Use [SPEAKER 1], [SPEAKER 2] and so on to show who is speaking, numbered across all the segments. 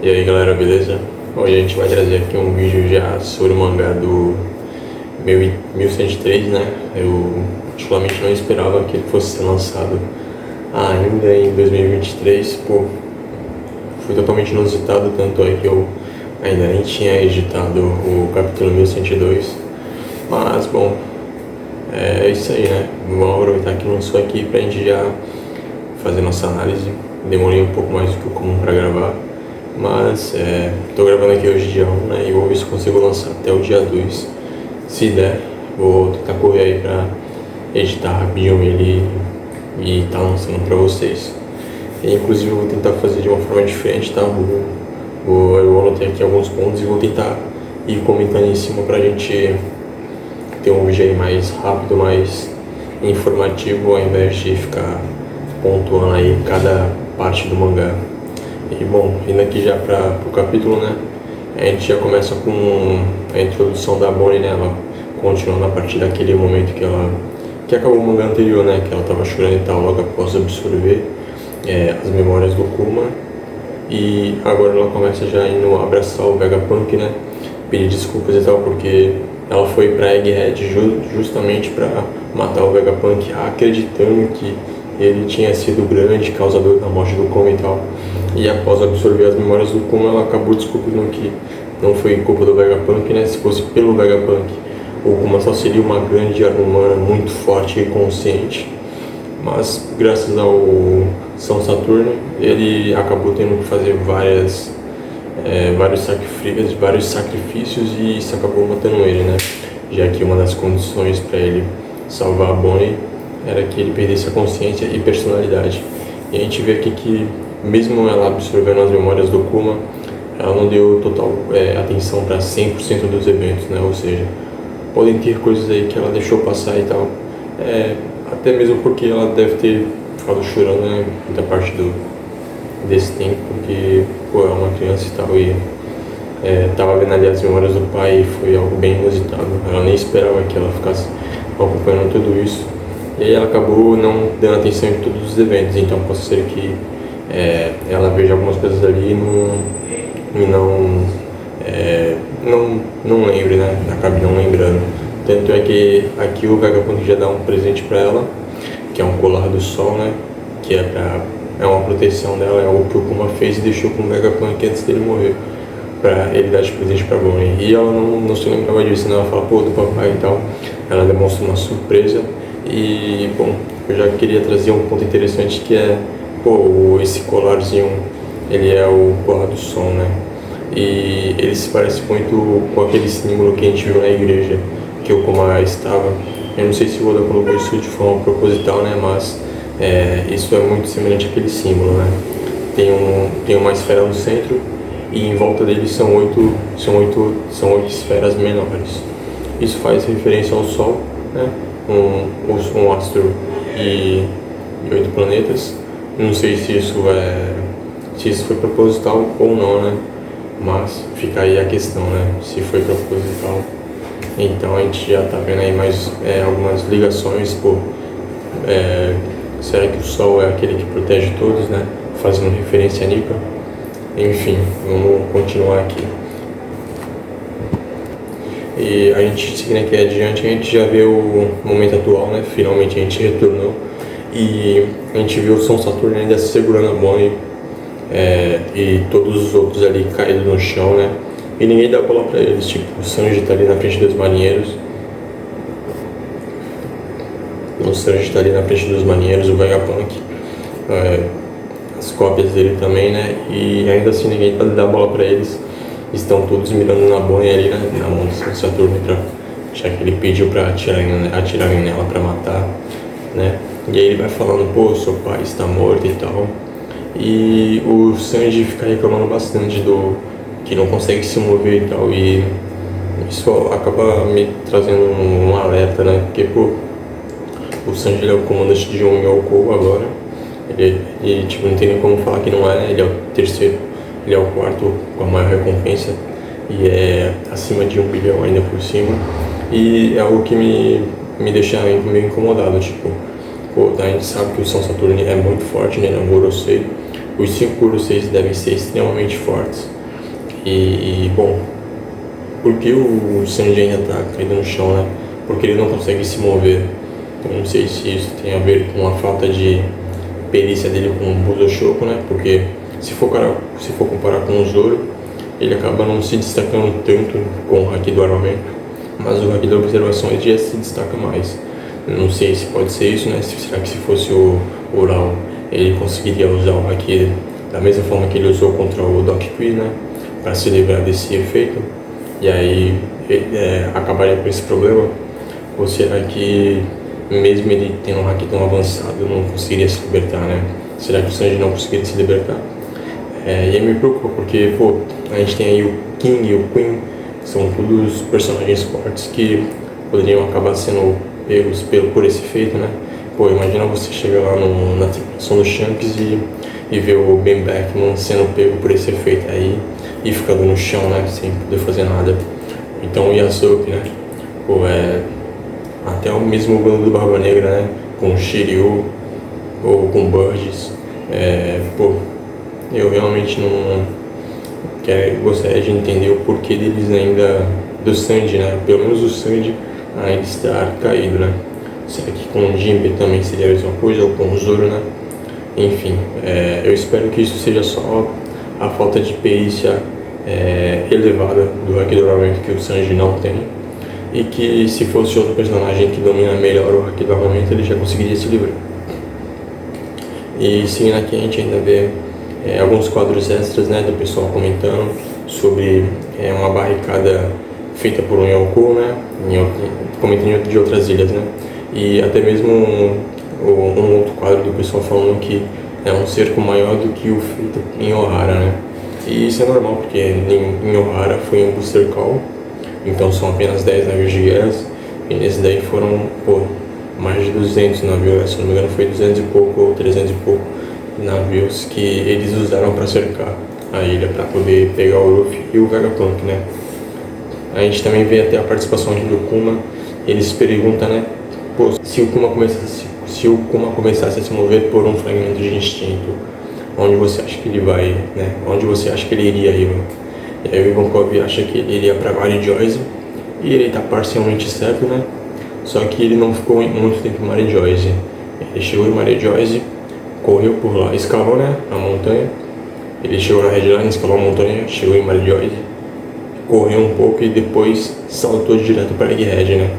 [SPEAKER 1] E aí galera, beleza? Hoje a gente vai trazer aqui um vídeo já sobre o mangá do 1103, né? Eu particularmente não esperava que ele fosse ser lançado ainda em 2023, pô, foi totalmente inusitado, tanto é que eu ainda nem tinha editado o capítulo 1102, mas bom, é isso aí, né? Vamos aproveitar que lançou aqui pra gente já fazer nossa análise. Demorei um pouco mais do que o comum pra gravar, mas tô gravando aqui hoje dia 1, né? E vou ver se consigo lançar até o dia 2. Se der, vou tentar correr aí pra editar rapidinho ele e tá lançando pra vocês. E, inclusive eu vou tentar fazer de uma forma diferente, tá? Eu anotei aqui alguns pontos e vou tentar ir comentando em cima pra gente ter um vídeo aí mais rápido, mais informativo, ao invés de ficar pontuando aí cada parte do mangá. E bom, indo aqui já para o capítulo, né? A gente já começa com a introdução da Bonnie, né? Ela continuando a partir daquele momento que acabou o mangá anterior, né? Que ela tava chorando e tal, logo após absorver as memórias do Kuma. E agora ela começa já indo abraçar o Vegapunk, né? Pedir desculpas e tal, porque ela foi pra Egghead justamente para matar o Vegapunk, acreditando que ele tinha sido o grande causador da morte do Kuma e tal. E após absorver as memórias do Kuma, ela acabou descobrindo que não foi culpa do Vegapunk, né? Se fosse pelo Vegapunk, o Kuma só seria uma grande arma humana muito forte e consciente. Mas graças ao São Saturno, ele acabou tendo que fazer vários sacrifícios e isso acabou matando ele, né? Já que uma das condições para ele salvar a Bonnie era que ele perdesse a consciência e personalidade. E a gente vê aqui que, mesmo ela absorvendo as memórias do Kuma, ela não deu total atenção para 100% dos eventos, né? Ou seja, podem ter coisas aí que ela deixou passar e tal. Até mesmo porque ela deve ter ficado chorando, né, muita parte desse tempo, porque pô, é uma criança e tal, e tava vendo ali as memórias do pai e foi algo bem inusitado. Ela nem esperava que ela ficasse acompanhando tudo isso. E aí ela acabou não dando atenção em todos os eventos, então pode ser que ela veja algumas coisas ali e não lembre, né? Acabe não lembrando. Tanto é que aqui o Vegapunk já dá um presente para ela, que é um colar do sol, né? Que é uma proteção dela, é algo que o Kuma fez e deixou com o Vegapunk antes dele morrer, para ele dar de presente para Bonnie. E ela não se lembrava disso, né? Ela fala, pô, do papai e tal. Ela demonstra uma surpresa. E, bom, eu já queria trazer um ponto interessante que é, pô, esse colarzinho, ele é o colar do sol, né? E ele se parece muito com aquele símbolo que a gente viu na igreja, que o Kuma estava. Eu não sei se o Oda colocou isso de forma proposital, né? Mas isso é muito semelhante àquele símbolo, né? Tem uma esfera no centro e em volta dele são oito esferas menores. Isso faz referência ao Sol, né? Um astro e 8 planetas. Não sei se isso foi proposital ou não, né? Mas fica aí a questão, né? Se foi proposital, então a gente já tá vendo aí mais algumas ligações. Pô, será que o Sol é aquele que protege todos, né? Fazendo referência a Nika. Enfim, vamos continuar aqui. E a gente seguindo aqui adiante, a gente já vê o momento atual, né? Finalmente a gente retornou e a gente viu o São Saturno ainda segurando a Bonnie e todos os outros ali caídos no chão, né? E ninguém dá bola pra eles, tipo, o Sanji tá ali na frente dos marinheiros. O Vegapunk, as cópias dele também, né? E ainda assim ninguém dá bola pra eles. Estão todos mirando na Bonnie ali, né? Na mão do São Saturno, já que ele pediu pra atirarem nela pra matar, né? E aí ele vai falando, pô, seu pai está morto e tal. E o Sanji fica reclamando bastante que não consegue se mover e tal. E isso acaba me trazendo um alerta, né? Porque, pô, o Sanji é o comandante de um Yonkou agora. Ele tipo, não tem nem como falar que não é, né? Ele é o terceiro. Ele é o quarto com a maior recompensa e é acima de 1 bilhão ainda por cima. E é algo que me deixa meio incomodado, tipo, pô, a gente sabe que o São Saturno é muito forte, né, no Gorosei, os 5 Kuroseis devem ser extremamente fortes. Bom, por que o Sanji ainda está caído no chão, né? Porque ele não consegue se mover. Eu não sei se isso tem a ver com a falta de perícia dele com o Busoshoku, né? Porque se for comparar com o Zoro, ele acaba não se destacando tanto com o Haki do armamento, mas o Haki da observação ele já se destaca mais. Não sei se pode ser isso, né? Será que se fosse o Ural, ele conseguiria usar o Haki da mesma forma que ele usou contra o Doc Quiz, né? Para se livrar desse efeito? E aí acabaria com esse problema? Ou será que mesmo ele tendo um Haki tão avançado não conseguiria se libertar, né? Será que o Sanji não conseguiria se libertar? E aí me preocupa porque, pô, a gente tem aí o King e o Queen, que são todos personagens fortes que poderiam acabar sendo pegos por esse efeito, né? Pô, imagina você chegar lá na tripulação do Shanks e ver o Ben Beckman sendo pego por esse efeito aí e ficando no chão, né? Sem poder fazer nada. Então o Yasop, né? Pô, até o mesmo bando do Barba Negra, né? Com o Shiryu ou com o Burgess. Pô, eu realmente não gostaria de entender o porquê deles ainda, do Sanji, né? Pelo menos o Sanji ainda estar caído, né? Será que com o Jinbe também seria a mesma coisa, ou com o Zoro, né? Enfim, eu espero que isso seja só a falta de perícia elevada do Haki do armamento que o Sanji não tem, e que se fosse outro personagem que domina melhor o Haki do armamento, ele já conseguiria se livrar. E seguindo aqui a gente ainda vê alguns quadros extras, né, do pessoal comentando sobre uma barricada feita por um Yonkou, né, comentando de outras ilhas, né, e até mesmo um outro quadro do pessoal falando que é um cerco maior do que o feito em Ohara, né, e isso é normal porque em Ohara foi um booster call, então são apenas 10 navios de guerra, e nesse daí foram, mais de 200 navios, se não me engano foi 200 e pouco ou 300 e pouco navios que eles usaram para cercar a ilha, para poder pegar o Luffy e o Vegapunk, né. A gente também vê até a participação aqui do Kuma. Eles perguntam, né, pô, se o Kuma começasse a se mover por um fragmento de instinto, onde você acha que ele vai, né, onde você acha que ele iria, Ivan? E aí o Ivankov acha que ele iria para Mary Joyce, e ele tá parcialmente certo, né, só que ele não ficou muito tempo em Mary Joyce. Ele chegou em Mary Joyce, correu por lá, escalou, né, a montanha. Ele chegou na Headline, escalou a montanha, chegou em Mary Joyce, correu um pouco e depois saltou direto para Egghead, né,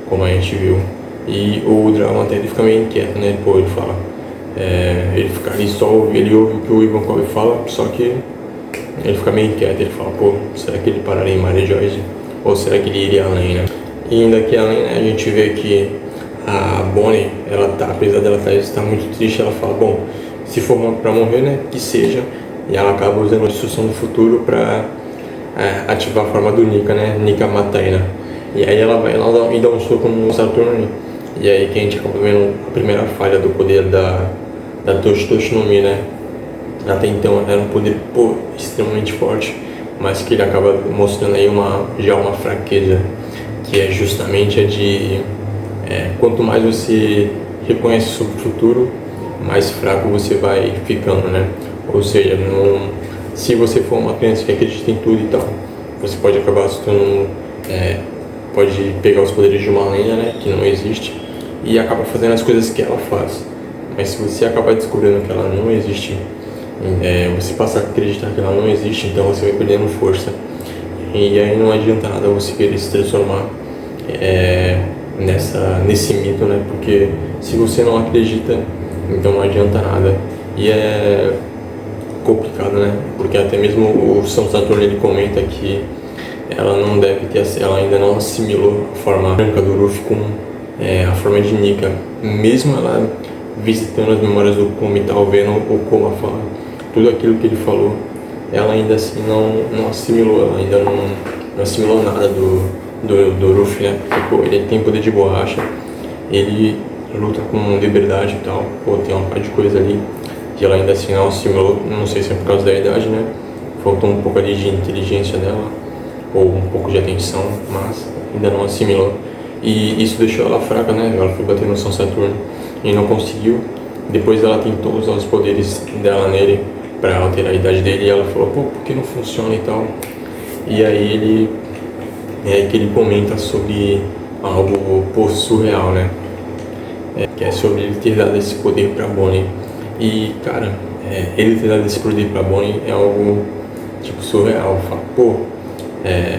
[SPEAKER 1] como a gente viu. E o Drama até ele fica meio inquieto, né, depois ele fala, ele fica ali só, ele ouve o que o Ivankov fala, só que ele fica meio inquieto, ele fala, pô, será que ele pararia em Mary Joyce? Ou será que ele iria além, né? E indo aqui além, né, a gente vê que a Bonnie, apesar dela estar muito triste, ela fala, bom, se for pra morrer, né, que seja. E ela acaba usando a instrução do futuro pra ativar a forma do Nika, né, Nika Mataina. E aí ela vai lá e dá um soco no Saturn. E aí que a gente acaba vendo a primeira falha do poder da Toshi Toshi no Mi, né. Até então era um poder, extremamente forte, mas que ele acaba mostrando aí já uma fraqueza, que é justamente a de quanto mais você reconhece sobre o futuro, mais fraco você vai ficando, né? Ou seja, se você for uma criança que acredita em tudo e tal, você pode acabar se tornando, pode pegar os poderes de uma lenda, né, que não existe, e acaba fazendo as coisas que ela faz. Mas se você acabar descobrindo que ela não existe, você passa a acreditar que ela não existe, então você vai perdendo força. E aí não adianta nada você querer se transformar nesse mito, né? Porque se você não acredita, então não adianta nada. E é complicado, né? Porque até mesmo o São Saturno ele comenta que ela não deve ter, ela ainda não assimilou a forma branca do Luffy com a forma de Nika. Mesmo ela visitando as memórias do Kuma e tal, vendo o Kuma falar tudo aquilo que ele falou, ela ainda assim não assimilou, ela ainda não assimilou nada do Luffy, né? Porque ele tem poder de borracha, ele luta com liberdade e tal, tem uma parte de coisa ali que ela ainda assim não assimilou, não sei se é por causa da idade, né? Faltou um pouco ali de inteligência dela, ou um pouco de atenção, mas ainda não assimilou. E isso deixou ela fraca, né? Ela foi bater no São Saturno e não conseguiu. Depois ela tentou usar os poderes dela nele, para alterar a idade dele, e ela falou, pô, por que não funciona e tal? E aí que ele comenta sobre algo, pô, surreal, né? Que é sobre ele ter dado esse poder para Bonnie. E, cara, ele ter dado esse poder para Bonnie é algo, tipo, surreal. Fala, pô,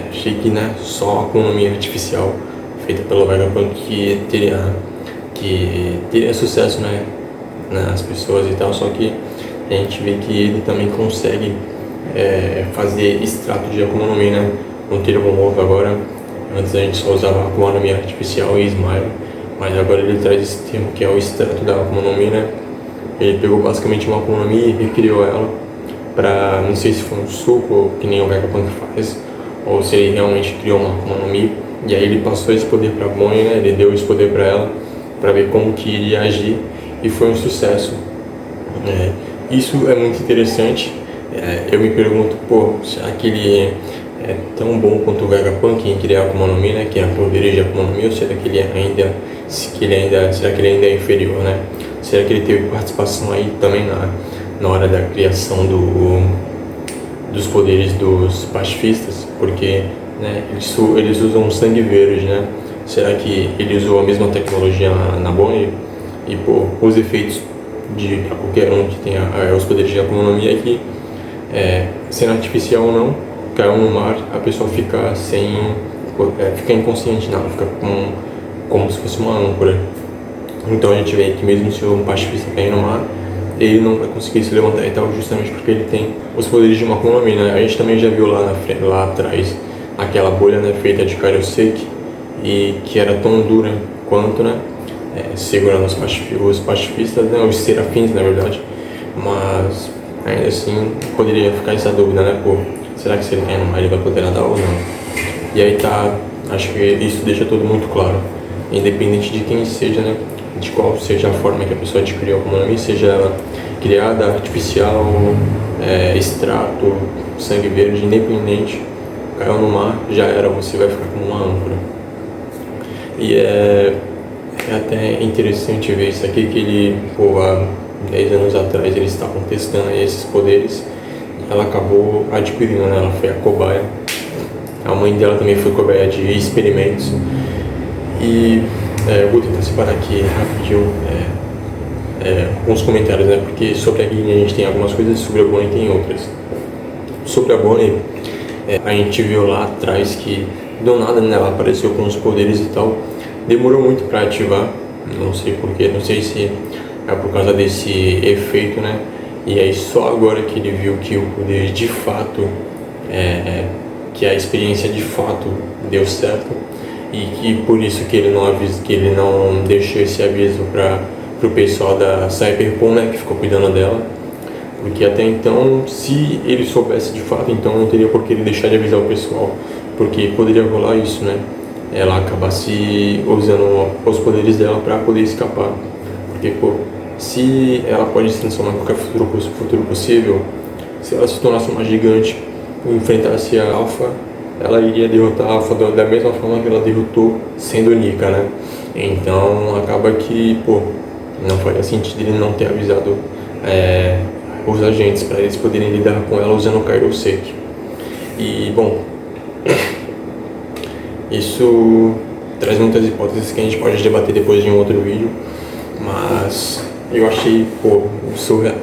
[SPEAKER 1] achei que, né, só a economia artificial feita pelo Vegapunk que teria sucesso, né, nas pessoas e tal, só que a gente vê que ele também consegue fazer extrato de Akuma no Mi, né, um termo novo agora. Antes a gente só usava Akuma no Mi artificial e Smile, mas agora ele traz esse termo que é o extrato da Akuma no Mi, né. Ele pegou basicamente uma Akuma no Mi e recriou ela para, não sei se foi um suco, que nem o Vegapunk faz, ou se ele realmente criou uma Akuma no Mi, e aí ele passou esse poder para Bonnie, né, ele deu esse poder para ela, para ver como que iria agir, e foi um sucesso. Isso é muito interessante. Eu me pergunto, pô, será que ele é tão bom quanto o Vegapunk em criar Akuma no Mi, né, que é a poderes de Akuma no Mi, ou será que ele ainda é inferior, né? Será que ele teve participação aí também na hora da criação dos poderes dos pacifistas? Porque, né, eles usam sangue verde, né? Será que ele usou a mesma tecnologia na Bonnie? E, pô, os efeitos para qualquer um que tenha os poderes de Akuma no Mi é que, sendo artificial ou não, caiu no mar, a pessoa fica fica inconsciente, não, fica como se fosse uma âncora. Então a gente vê que mesmo se um pacifista cair no mar, ele não vai conseguir se levantar e tal, justamente porque ele tem os poderes de uma Akuma no Mi, né? A gente também já viu lá atrás aquela bolha, né, feita de Kairoseki, e que era tão dura quanto, né, segurando os pacifistas, né, os serafins, na verdade. Mas ainda assim poderia ficar essa dúvida, né, pô, será que se ele cair no mar ele vai poder nadar ou não? E aí acho que isso deixa tudo muito claro, independente de quem seja, né, de qual seja a forma que a pessoa adquiriu a Akuma no Mi, seja ela criada, artificial, extrato, sangue verde, independente, caiu no mar, já era, você vai ficar como uma âncora. E é até interessante ver isso aqui, que ele, pô, há 10 anos atrás eles estavam testando aí esses poderes, e ela acabou adquirindo, né, ela foi a cobaia. A mãe dela também foi cobaia de experimentos. E eu vou tentar separar aqui rapidinho alguns comentários, né? Porque sobre a Guinea a gente tem algumas coisas, sobre a Bonnie tem outras. Sobre a Bonnie, a gente viu lá atrás que do nada, né, ela apareceu com os poderes e tal. Demorou muito para ativar, não sei porquê, não sei se é por causa desse efeito, né? E aí só agora que ele viu que o poder de fato, que a experiência de fato deu certo, e que por isso que ele não deixou esse aviso para o pessoal da Cyberpunk, né, que ficou cuidando dela, porque até então, se ele soubesse de fato, então não teria por que ele deixar de avisar o pessoal, porque poderia rolar isso, né, ela acabasse usando os poderes dela para poder escapar, porque, pô, se ela pode se transformar em qualquer futuro possível, se ela se tornasse uma gigante e enfrentasse a Alpha, ela iria derrotar a Alpha da mesma forma que ela derrotou sendo Nika, né? Então acaba que, pô, não faria sentido ele não ter avisado os agentes para eles poderem lidar com ela usando o Kairoseki. E, bom, isso traz muitas hipóteses que a gente pode debater depois de um outro vídeo, mas eu achei, pô, surreal.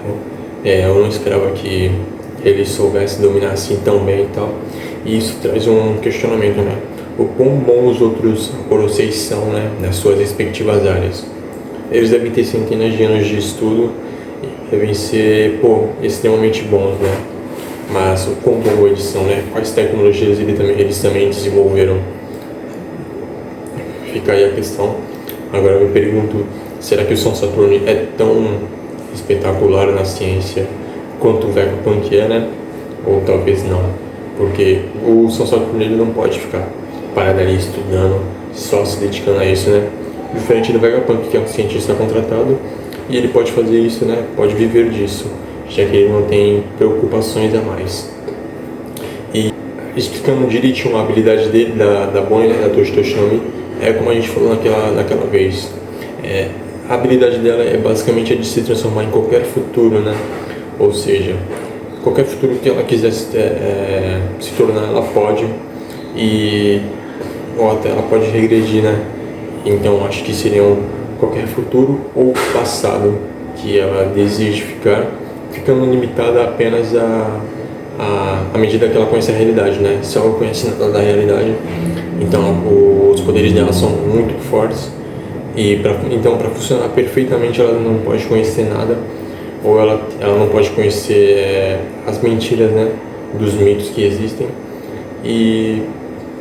[SPEAKER 1] Eu não esperava que ele soubesse dominar assim tão bem e tal. E isso traz um questionamento, né? O quão bons os outros Goroseis são, né, nas suas respectivas áreas. Eles devem ter centenas de anos de estudo e devem ser, pô, extremamente bons, né? Mas o quão bom eles são, né? Quais tecnologias eles também desenvolveram? Fica aí a questão. Agora eu me pergunto, será que o Son Saturni é tão espetacular na ciência quanto o Vegapunk é, né? Ou talvez não, porque o Son Saturni ele não pode ficar parado ali estudando, só se dedicando a isso, né? Diferente do Vegapunk, que é um cientista contratado, e ele pode fazer isso, né? Pode viver disso, já que ele não tem preocupações a mais. E explicando direitinho a habilidade dele, da Bonnie, né, da Toshitoshi no Mi, é como a gente falou naquela vez. A habilidade dela é basicamente a de se transformar em qualquer futuro, né? Ou seja, qualquer futuro que ela quiser se tornar, ela pode, ou até ela pode regredir, né? Então acho que seriam qualquer futuro ou passado que ela deseje ficar, ficando limitada apenas à medida que ela conhece a realidade, né? Se ela conhece nada da realidade, então os poderes dela são muito fortes, e então para funcionar perfeitamente ela não pode conhecer nada, ou ela não pode conhecer as mentiras, né, dos mitos que existem, e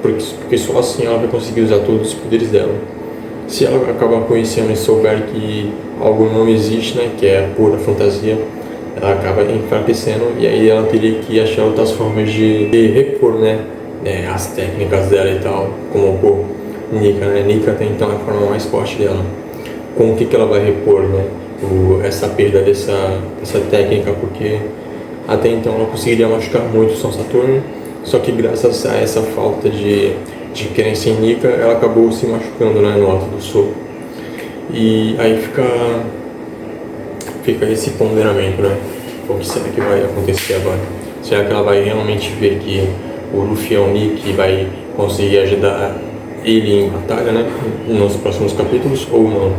[SPEAKER 1] porque só assim ela vai conseguir usar todos os poderes dela. Se ela acabar conhecendo e souber que algo não existe, né, que é pura fantasia, ela acaba enfraquecendo, e aí ela teria que achar outras formas de repor, né, as técnicas dela e tal, como pô, Nika, né? Nika até então é a forma mais forte dela. Com o que ela vai repor, né, essa perda dessa técnica, porque até então ela conseguiria machucar muito o São Saturno, só que graças a essa falta de crença em Nika, ela acabou se machucando, né, no ato do soco. E aí fica esse ponderamento, né? O que será que vai acontecer agora? Será que ela vai realmente ver que o Luffy é o Nick e vai conseguir ajudar ele em batalha, né, nos próximos capítulos, ou não?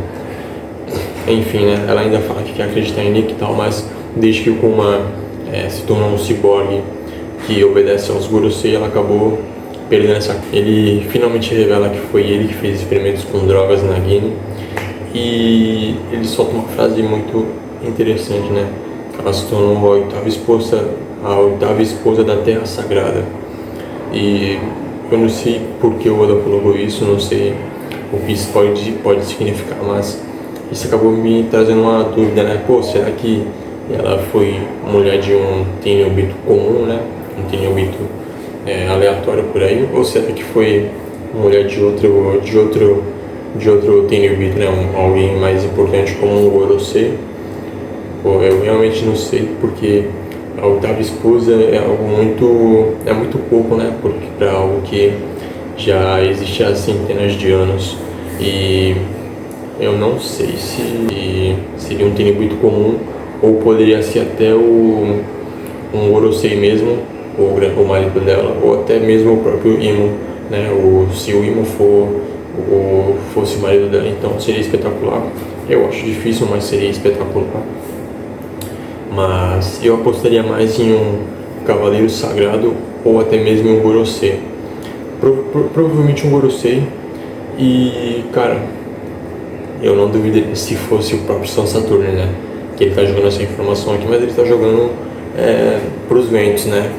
[SPEAKER 1] Enfim, né, ela ainda fala que quer acreditar em Nick e tal, mas desde que o Kuma se tornou um ciborgue que obedece aos Gorosei, ela acabou perdendo essa... Ele finalmente revela que foi ele que fez experimentos com drogas na Guine, e ele solta uma frase muito interessante, né? Ela se tornou a oitava esposa da Terra Sagrada. E eu não sei por que o Oda colocou isso, não sei o que isso pode significar, mas isso acabou me trazendo uma dúvida, né? Pô, será que ela foi mulher de um Tenryubito comum, né? Um Tenryubito aleatório por aí? Ou será que foi mulher de outro Tenryubito, né? Alguém mais importante como um Gorosei? Pô, eu realmente não sei, porque a oitava esposa é algo muito pouco, né? Porque para algo que já existe há centenas de anos, e eu não sei se seria um Tenryubito comum, ou poderia ser até um Gorosei mesmo, o marido dela, ou até mesmo o próprio Imo, né? Se o Imo fosse o marido dela, então seria espetacular. Eu acho difícil, mas seria espetacular. Mas eu apostaria mais em um Cavaleiro Sagrado, ou até mesmo um Gorosei. Provavelmente um Gorosei. E, cara, eu não duvidaria se fosse o próprio São Saturno, né? Que ele tá jogando essa informação aqui, mas ele tá jogando pros ventos, né?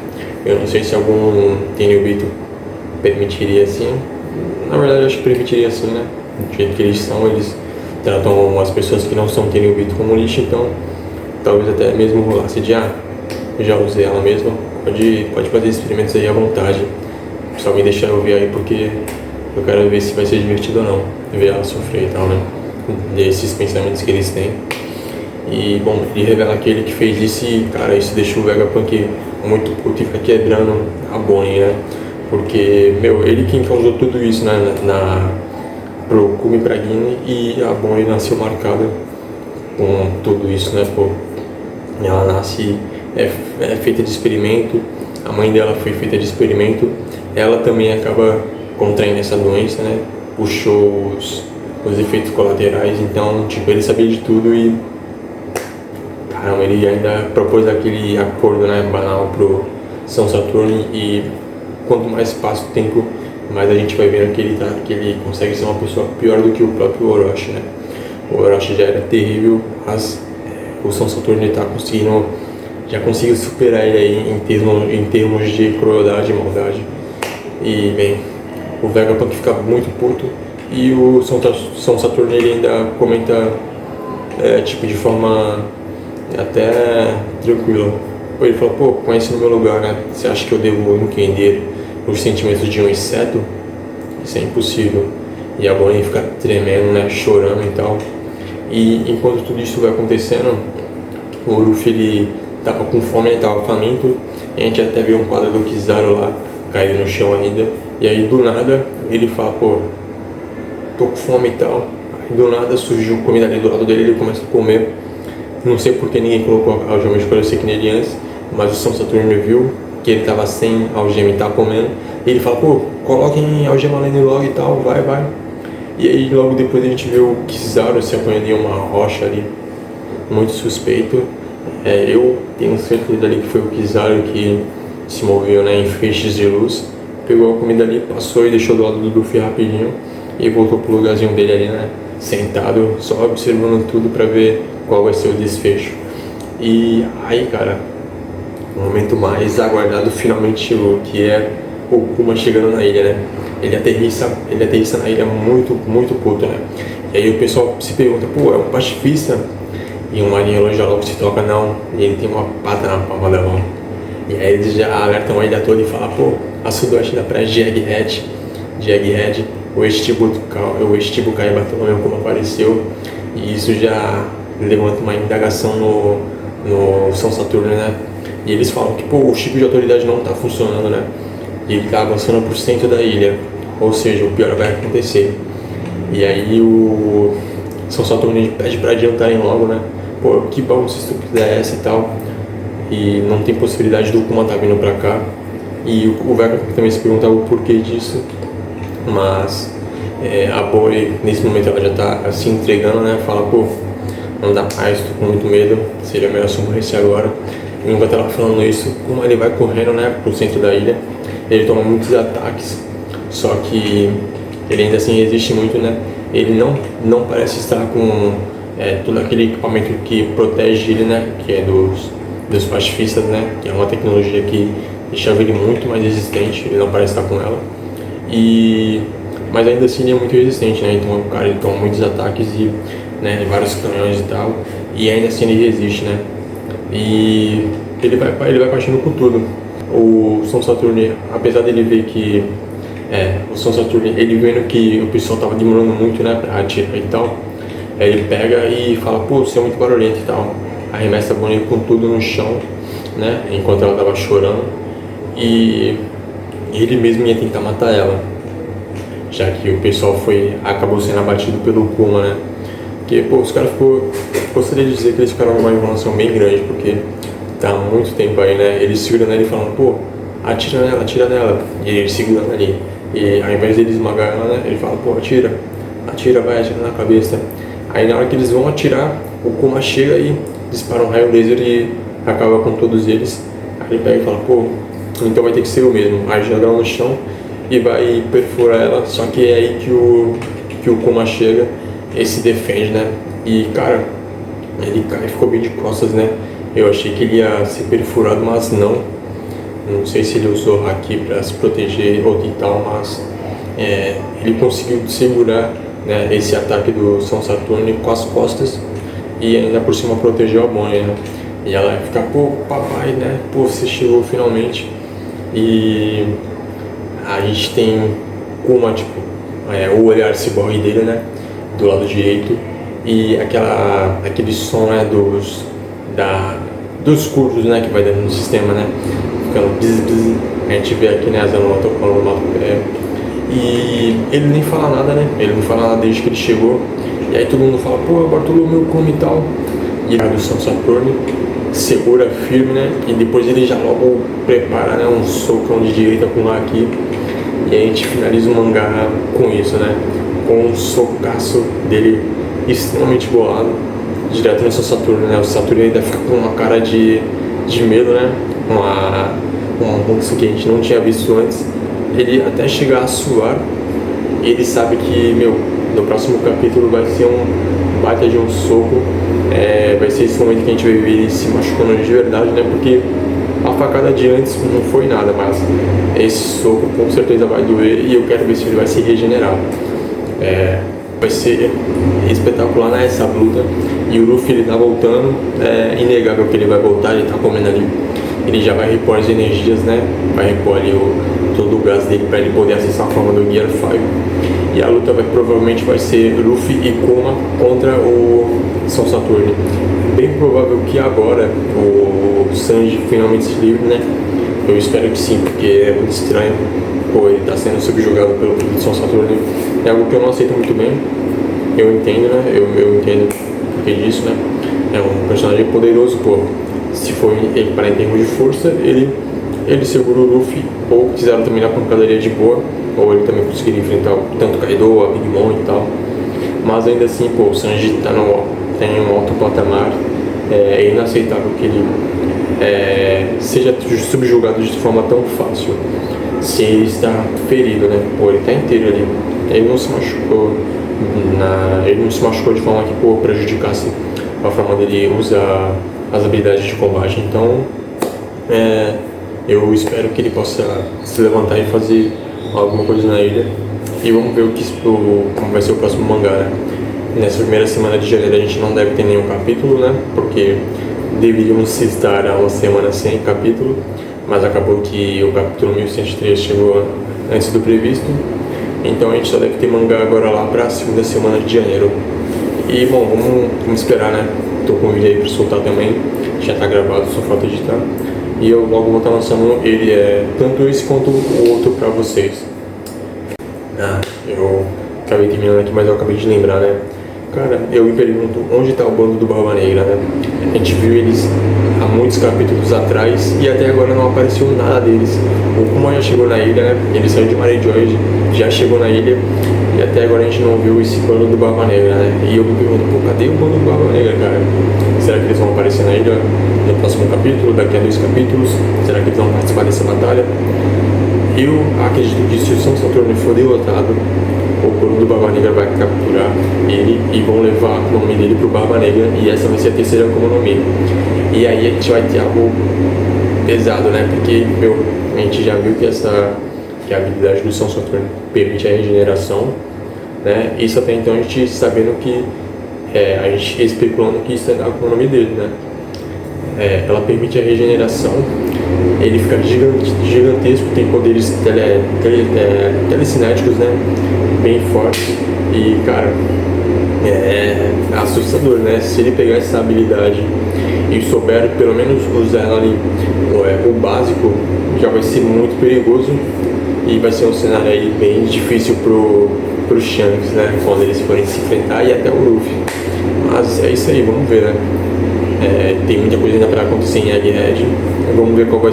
[SPEAKER 1] Eu não sei se algum Tenryubito permitiria assim. Na verdade, eu acho que permitiria assim, né? Do jeito que eles são, eles tratam as pessoas que não são Tenryubito como lixo, então talvez até mesmo rolasse de já usei ela mesmo, pode fazer experimentos aí à vontade, só me deixar eu ver aí, porque eu quero ver se vai ser divertido ou não, ver ela sofrer e tal, né, desses pensamentos que eles têm. E bom, ele revela que ele que fez isso, e cara, isso deixa o Vegapunk muito puto e fica quebrando a Bonnie, né, porque, meu, ele quem causou tudo isso, né, pro Kuma e pra Guine, e a Bonnie nasceu marcada com tudo isso, né, pô. Ela nasce, é feita de experimento, a mãe dela foi feita de experimento, ela também acaba contraindo essa doença, né, puxou os efeitos colaterais, então, tipo, ele sabia de tudo e, caramba, ele ainda propôs aquele acordo, né, banal pro São Saturno, e quanto mais passa o tempo, mais a gente vai vendo que ele consegue ser uma pessoa pior do que o próprio Orochi, né. O Orochi já era terrível, mas o São Saturno já conseguiu superar ele aí em termos de crueldade e maldade. E, bem, o Vegapunk fica muito puto, e o São Saturno ele ainda comenta, tipo, de forma até tranquila. Ele fala, pô, conhece no meu lugar, né? Você acha que eu devo entender os sentimentos de um inseto? Isso é impossível. E a Bonnie fica tremendo, né, chorando e tal. E enquanto tudo isso vai acontecendo, o Luffy ele tava com fome, ele tava faminto, e a gente até viu um quadro do Kizaru lá caído no chão ainda, e aí do nada ele fala, pô, tô com fome e tal. Aí do nada surgiu comida ali do lado dele, ele começa a comer. Não sei porque ninguém colocou a algema de coração que nele antes, mas o São Saturno viu que ele tava sem algema e tava comendo, e ele fala, pô, coloquem algema nele logo e tal, vai. E aí logo depois a gente vê o Kizaru se apanhando em uma rocha ali, muito suspeito. Eu tenho certeza ali que foi o Kizaru que se moveu, né, em feixes de luz, pegou a comida ali, passou e deixou do lado do Luffy rapidinho e voltou pro lugarzinho dele ali, né, sentado, só observando tudo pra ver qual vai ser o desfecho. E aí, cara, o momento mais aguardado finalmente chegou, que é o Kuma chegando na ilha, né? Ele aterrissa na ilha muito puto, né? E aí o pessoal se pergunta, pô, é um pacifista? E uma linha longe logo se toca, não, e ele tem uma pata na palma da mão. E aí eles já alertam a ilha toda e falam, pô, a sudoeste da praia de Egghead, o Shichibukai Bartolomeu como apareceu, e isso já levanta uma indagação no São Saturno, né? E eles falam que, pô, o chip de autoridade não tá funcionando, né? E ele tá avançando pro centro da ilha, ou seja, o pior vai acontecer. E aí o São Saturno pede pra adiantarem logo, né? Pô, que bom se estúpida é essa e tal. E não tem possibilidade do Kuma tá vindo pra cá. E o Vegapunk também se perguntava o porquê disso, mas a Boi, nesse momento, ela já tá se entregando, né? Fala, pô, não dá mais, tô com muito medo, seria melhor se eu morresse agora. E enquanto ela falando isso, como ele vai correndo, né, pro centro da ilha, ele toma muitos ataques, só que ele ainda assim resiste muito, né? Ele não parece estar com todo aquele equipamento que protege ele, né? Que é dos pacifistas, né? Que é uma tecnologia que deixava ele muito mais resistente, ele não parece estar com ela. Mas ainda assim ele é muito resistente, né? Então o cara ele toma muitos ataques e, né, vários canhões e tal, e ainda assim ele resiste, né? E ele vai partindo com tudo. O São Saturno, apesar dele ver que o São Saturno, ele vendo que o pessoal tava demorando muito, né, pra atirar e tal, ele pega e fala, pô, você é muito barulhento e tal, arremessa a Bonnie com tudo no chão, né, enquanto ela tava chorando, e ele mesmo ia tentar matar ela, já que o pessoal acabou sendo abatido pelo Kuma, né. Porque, pô, os caras gostaria de dizer que eles ficaram numa enrolação bem grande, porque tá há muito tempo aí, né, eles segurando ele falando, pô, atira nela, e ele segurando ali, e ao invés de ele esmagar ela, né, ele fala, pô, atira, vai, atira na cabeça. Aí na hora que eles vão atirar, o Kuma chega e dispara um raio laser e acaba com todos eles. Aí ele pega e fala, pô, então vai ter que ser eu mesmo. Aí joga ela no chão e vai perfurar ela, só que é aí que o Kuma chega e se defende, né? E cara, ele cai e ficou bem de costas, né? Eu achei que ele ia ser perfurado, mas não. Não sei se ele usou Haki para se proteger ou tal, mas ele conseguiu segurar, né, esse ataque do São Saturno com as costas e ainda por cima protegeu a Bonnie, né? E ela fica, pô, papai, né? Pô, você chegou finalmente. E a gente tem Kuma, tipo, o olhar ciborgue dele, né? Do lado direito. E aquele som, né, dos cursos, né, que vai dentro do sistema, né? Ficando bzz. A gente vê aqui, né, as onomatopeias. E ele nem fala nada, né? Ele não fala nada desde que ele chegou. E aí todo mundo fala, pô, Bartolomeu come e tal. E aí o São Saturno segura firme, né? E depois ele já logo prepara, né, um socão de direita com o Haki. E aí a gente finaliza o mangá com isso, né? Com um socaço dele extremamente bolado, direto no São Saturno, né? O Saturno ainda fica com uma cara de medo, né? Uma moça que a gente não tinha visto antes. Ele até chegar a suar, ele sabe que, no próximo capítulo vai ser um baita de um soco, vai ser esse momento que a gente vai ver ele se machucando de verdade, né? Porque a facada de antes não foi nada, mas esse soco com certeza vai doer e eu quero ver se ele vai se regenerar. Vai ser espetacular, né, essa luta. E o Luffy, ele tá voltando, é inegável que ele vai voltar, ele tá comendo ali. Ele já vai repor as energias, né? Vai repor ali todo o gás dele para ele poder acessar a forma do Gear 5. E a luta provavelmente vai ser Luffy e Kuma contra o São Saturno. Bem provável que agora o Sanji finalmente se livre, né? Eu espero que sim, porque é muito estranho. Pô, ele tá sendo subjugado pelo São Saturno. É algo que eu não aceito muito bem. Eu entendo, né? Eu entendo o porquê disso, né? É um personagem poderoso, pô. se for equiparar em termos de força, ele segura o Luffy, ou quiseram também na pancadaria de boa, ou ele também conseguiria enfrentar tanto o Kaido, a Big Mom e tal. Mas ainda assim, pô, o Sanji tem um alto patamar, é inaceitável que ele seja subjugado de forma tão fácil. Se ele está ferido, né? Pô, ele tá inteiro ali. Ele não se machucou de forma que, pô, prejudicasse a forma dele usar as habilidades de combate. Então, eu espero que ele possa se levantar e fazer alguma coisa na ilha. E vamos ver como vai ser o próximo mangá, né? Nessa primeira semana de janeiro a gente não deve ter nenhum capítulo, né? Porque deveríamos estar há uma semana sem capítulo, mas acabou que o capítulo 1103 chegou antes do previsto. Então a gente só deve ter mangá agora lá pra segunda semana de janeiro. E bom, vamos esperar, né? Tô com o vídeo aí pra soltar também. Já tá gravado, só falta editar. E eu logo vou estar lançando ele, tanto esse quanto o outro pra vocês. Eu acabei terminando aqui, mas eu acabei de lembrar, né? Cara, eu me pergunto onde tá o bando do Barba Negra, né? A gente viu eles há muitos capítulos atrás e até agora não apareceu nada deles. O Kuma já chegou na ilha, né? Ele saiu de Maré Joy, já chegou na ilha e até agora a gente não viu esse bando do Barba Negra, né? E eu me pergunto, pô, cadê o bando do Barba Negra, cara? Será que eles vão aparecer na ilha no próximo capítulo, daqui a 2 capítulos? Será que eles vão participar dessa batalha? Eu acredito que se o São Saturno for derrotado, o bando do Barba Negra vai capturar ele e vão levar o nome dele pro Barba Negra, e essa vai ser a terceira Akuma no Mi. E aí a gente vai ter algo pesado, né? Porque, a gente já viu que a habilidade do São Saturno permite a regeneração, né? Isso até então a gente sabendo que, a gente especulando que isso é a Akuma no Mi dele, né? Ela permite a regeneração, ele fica gigantesco, tem poderes telecinéticos, né? Bem fortes. E, cara, é assustador, né? Se ele pegar essa habilidade e souber pelo menos usar ela ali, o básico, já vai ser muito perigoso e vai ser um cenário aí bem difícil pro Shanks, né? Quando eles forem se enfrentar, e até o Luffy. Mas é isso aí, vamos ver, né? Tem muita coisa ainda para acontecer em Egghead. Vamos ver qual vai ser